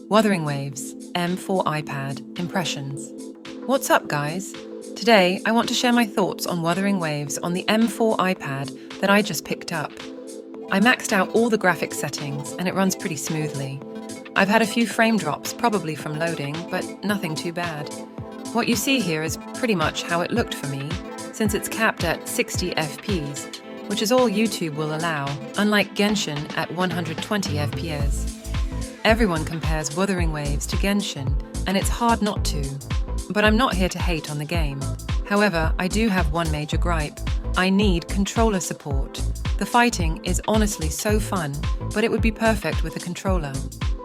Wuthering Waves, M4 iPad, Impressions. What's up, guys? Today, I want to share my thoughts on Wuthering Waves on the M4 iPad that I just picked up. I maxed out all the graphics settings and it runs pretty smoothly. I've had a few frame drops, probably from loading, but nothing too bad. What you see here is pretty much how it looked for me, since it's capped at 60 FPS, which is all YouTube will allow, unlike Genshin at 120 FPS. Everyone compares Wuthering Waves to Genshin, and it's hard not to. But I'm not here to hate on the game. However, I do have one major gripe. I need controller support. The fighting is honestly so fun, but it would be perfect with a controller.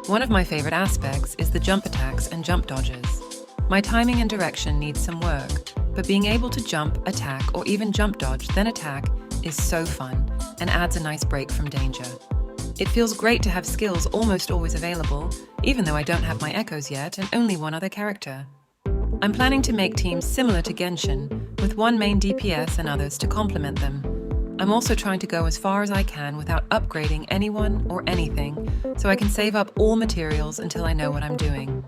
One of my favorite aspects is the jump attacks and jump dodges. My timing and direction needs some work, but being able to jump, attack, or even jump dodge, then attack is so fun and adds a nice break from danger. It feels great to have skills almost always available, even though I don't have my echoes yet and only one other character. I'm planning to make teams similar to Genshin, with one main DPS and others to complement them. I'm also trying to go as far as I can without upgrading anyone or anything, so I can save up all materials until I know what I'm doing.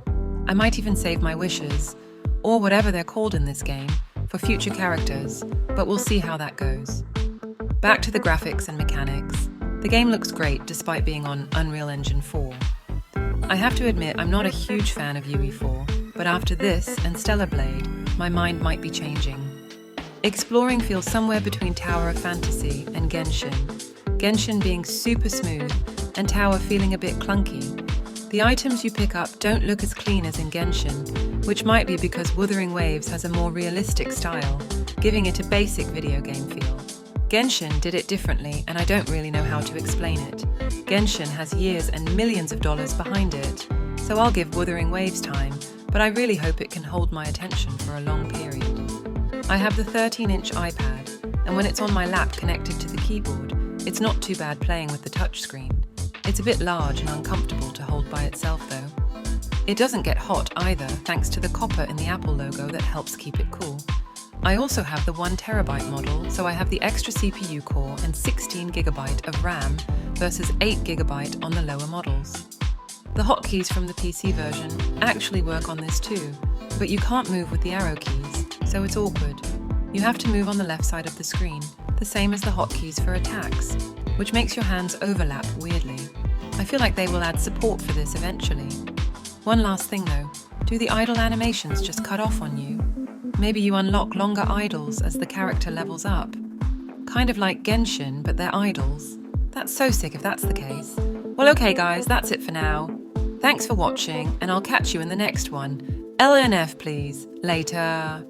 I might even save my wishes, or whatever they're called in this game, for future characters, but we'll see how that goes. Back to the graphics and mechanics. The game looks great despite being on Unreal Engine 4. I have to admit I'm not a huge fan of UE4, but after this and Stellar Blade, my mind might be changing. Exploring feels somewhere between Tower of Fantasy and Genshin. Genshin being super smooth and Tower feeling a bit clunky. The items you pick up don't look as clean as in Genshin, which might be because Wuthering Waves has a more realistic style, giving it a basic video game feel. Genshin did it differently, and I don't really know how to explain it. Genshin has years and millions of dollars behind it, so I'll give Wuthering Waves time, but I really hope it can hold my attention for a long period. I have the 13-inch iPad, and when it's on my lap connected to the keyboard, it's not too bad playing with the touchscreen. It's a bit large and uncomfortable to hold by itself, though. It doesn't get hot either, thanks to the copper in the Apple logo that helps keep it cool. I also have the 1TB model, so I have the extra CPU core and 16GB of RAM versus 8GB on the lower models. The hotkeys from the PC version actually work on this too, but you can't move with the arrow keys, so it's awkward. You have to move on the left side of the screen, the same as the hotkeys for attacks, which makes your hands overlap weirdly. I feel like they will add support for this eventually. One last thing though, do the idle animations just cut off on you? Maybe you unlock longer idles as the character levels up. Kind of like Genshin, but they're idles. That's so sick if that's the case. Well, okay guys, that's it for now. Thanks for watching, and I'll catch you in the next one. LNF please. Later.